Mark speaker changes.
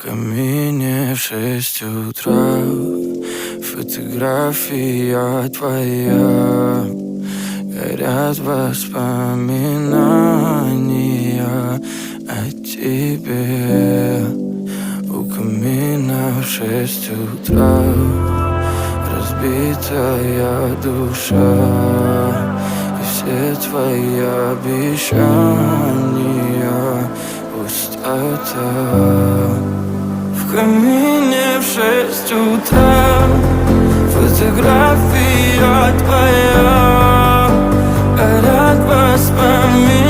Speaker 1: камине в 6 утра фотография твоя. Горят воспоминания о тебе. У камина в 6 утра разбитая душа, и все твои обещания пустота. В камине в 6 утра фотография твоя. Горят воспоминания